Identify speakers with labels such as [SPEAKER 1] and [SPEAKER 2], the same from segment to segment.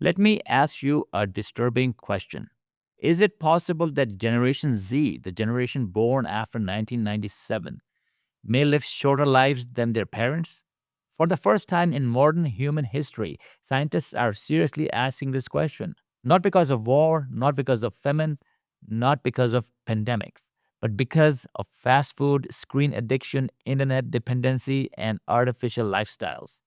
[SPEAKER 1] Let me ask you a disturbing question. Is it possible that Generation Z, the generation born after 1997, may live shorter lives than their parents? For the first time in modern human history, scientists are seriously asking this question. Not because of war, not because of famine, not because of pandemics, but because of fast food, screen addiction, internet dependency, and artificial lifestyles.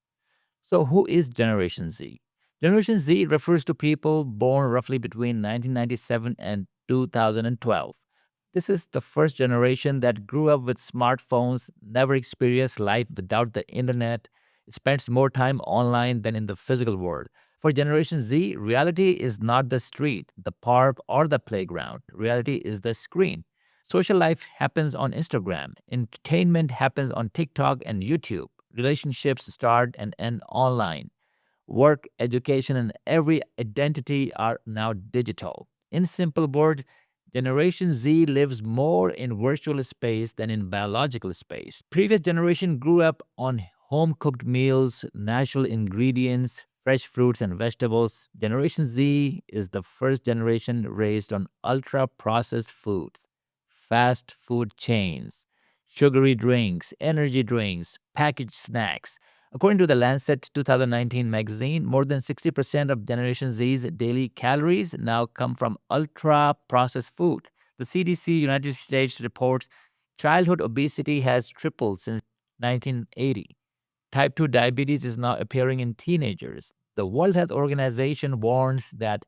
[SPEAKER 1] So, who is Generation Z? Generation Z refers to people born roughly between 1997 and 2012. This is the first generation that grew up with smartphones, never experienced life without the internet, spends more time online than in the physical world. For Generation Z, reality is not the street, the park, or the playground. Reality is the screen. Social life happens on Instagram. Entertainment happens on TikTok and YouTube. Relationships start and end online. Work, education, and every identity are now digital. In simple words, Generation Z lives more in virtual space than in biological space. Previous generation grew up on home cooked meals, natural ingredients, fresh fruits and vegetables. Generation Z is the first generation raised on ultra processed foods, fast food chains, sugary drinks, energy drinks, packaged snacks. According to the Lancet 2019 magazine, more than 60% of Generation Z's daily calories now come from ultra processed food. The CDC United States reports childhood obesity has tripled since 1980. Type 2 diabetes is now appearing in teenagers. The World Health Organization warns that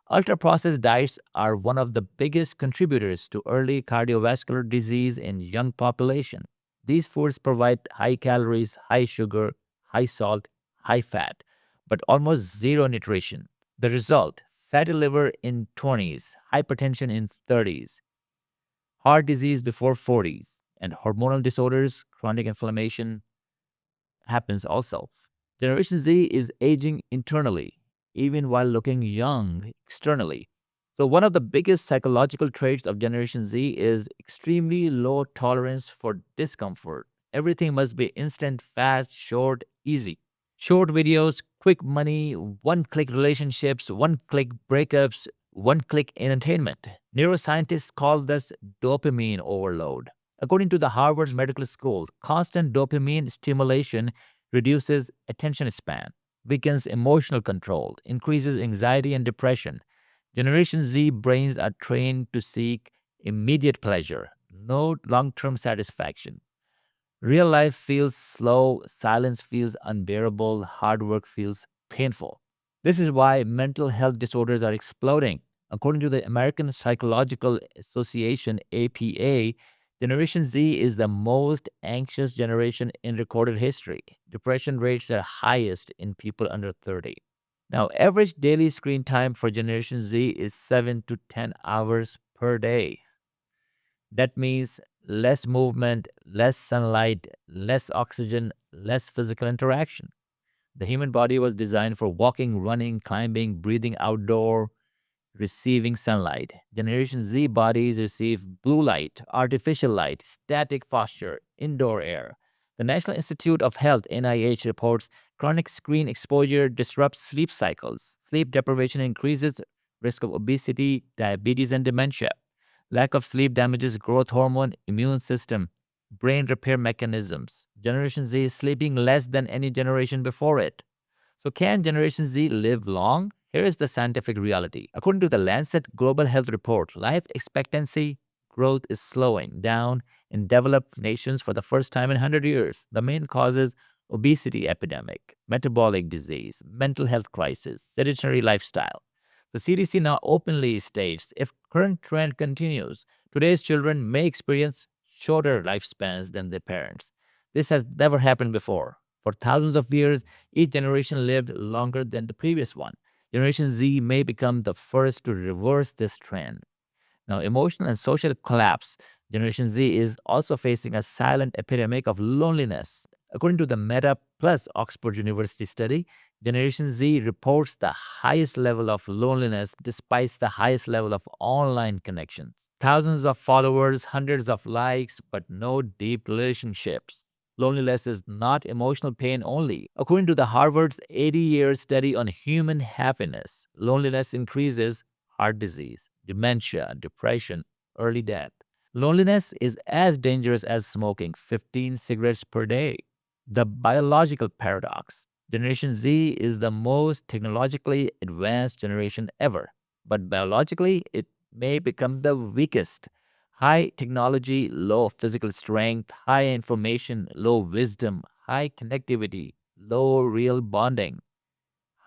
[SPEAKER 1] ultra processed diets are one of the biggest contributors to early cardiovascular disease in young population. These foods provide high calories, high sugar, high salt, high fat, but almost zero nutrition. The result, fatty liver in 20s, hypertension in 30s, heart disease before 40s, and hormonal disorders, chronic inflammation, happens also. Generation Z is aging internally, even while looking young externally. So, one of the biggest psychological traits of Generation Z is extremely low tolerance for discomfort. Everything must be instant, fast, short, easy. Short videos, quick money, one click relationships, one click breakups, one click entertainment. Neuroscientists call this dopamine overload. According to the Harvard Medical School, constant dopamine stimulation reduces attention span, weakens emotional control, increases anxiety and depression. Generation Z brains are trained to seek immediate pleasure, no long term satisfaction. Real life feels slow, silence feels unbearable, hard work feels painful. This is why mental health disorders are exploding. According to the American Psychological Association, APA, Generation Z is the most anxious generation in recorded history. Depression rates are highest in people under 30. Now, average daily screen time for Generation Z is 7 to 10 hours per day. That means less movement, less sunlight, less oxygen, less physical interaction. The human body was designed for walking, running, climbing, breathing outdoor, receiving sunlight. Generation Z bodies receive blue light, artificial light, static posture, indoor air. The National Institute of Health (NIH) reports chronic screen exposure disrupts sleep cycles. Sleep deprivation increases risk of obesity, diabetes, and dementia. Lack of sleep damages growth hormone, immune system, brain repair mechanisms. Generation Z is sleeping less than any generation before it. So, can Generation Z live long? Here is the scientific reality. According to the Lancet Global Health Report, life expectancy growth is slowing down in developed nations for the first time in 100 years. The main causes obesity epidemic, metabolic disease, mental health crisis, sedentary lifestyle. The CDC now openly states if current trend continues, today's children may experience shorter lifespans than their parents. This has never happened before. For thousands of years, each generation lived longer than the previous one. Generation Z may become the first to reverse this trend. Now, emotional and social collapse. Generation Z is also facing a silent epidemic of loneliness. According to the Meta Plus Oxford University study, Generation Z reports the highest level of loneliness despite the highest level of online connections. Thousands of followers, hundreds of likes, but no deep relationships. Loneliness is not emotional pain only. According to the Harvard's 80-year study on human happiness, loneliness increases heart disease, dementia, depression, early death. Loneliness is as dangerous as smoking 15 cigarettes per day. The biological paradox. Generation Z is the most technologically advanced generation ever, but biologically, it may become the weakest. High technology, low physical strength, high information, low wisdom, high connectivity, low real bonding,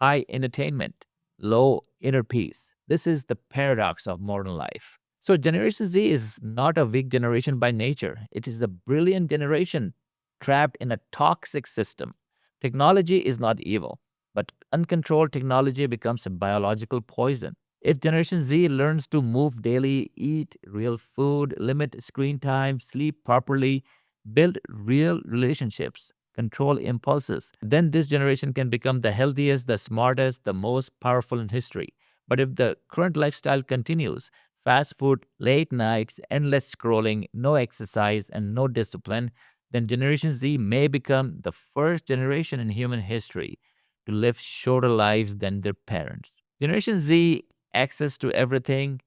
[SPEAKER 1] high entertainment, low inner peace. This is the paradox of modern life. So, Generation Z is not a weak generation by nature, it is a brilliant generation trapped in a toxic system. Technology is not evil, but uncontrolled technology becomes a biological poison. If Generation Z learns to move daily, eat real food, limit screen time, sleep properly, build real relationships, control impulses, then this generation can become the healthiest, the smartest, the most powerful in history. But if the current lifestyle continues, fast food, late nights, endless scrolling, no exercise, and no discipline, then Generation Z may become the first generation in human history to live shorter lives than their parents. Generation Z access to everything,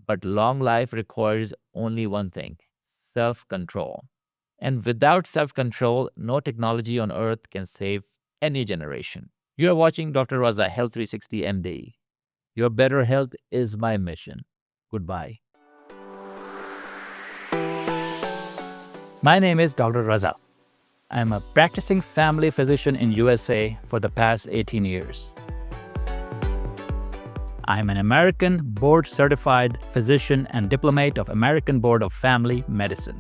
[SPEAKER 1] but long life requires only one thing: self control. And without self control, no technology on earth can save any generation. You are watching Dr. Raza Health 360 MD. Your better health is my mission. Goodbye. My name is Dr. Raza. I am a practicing family physician in USA for the past 18 years. I am an American board certified physician and diplomate of American Board of Family Medicine.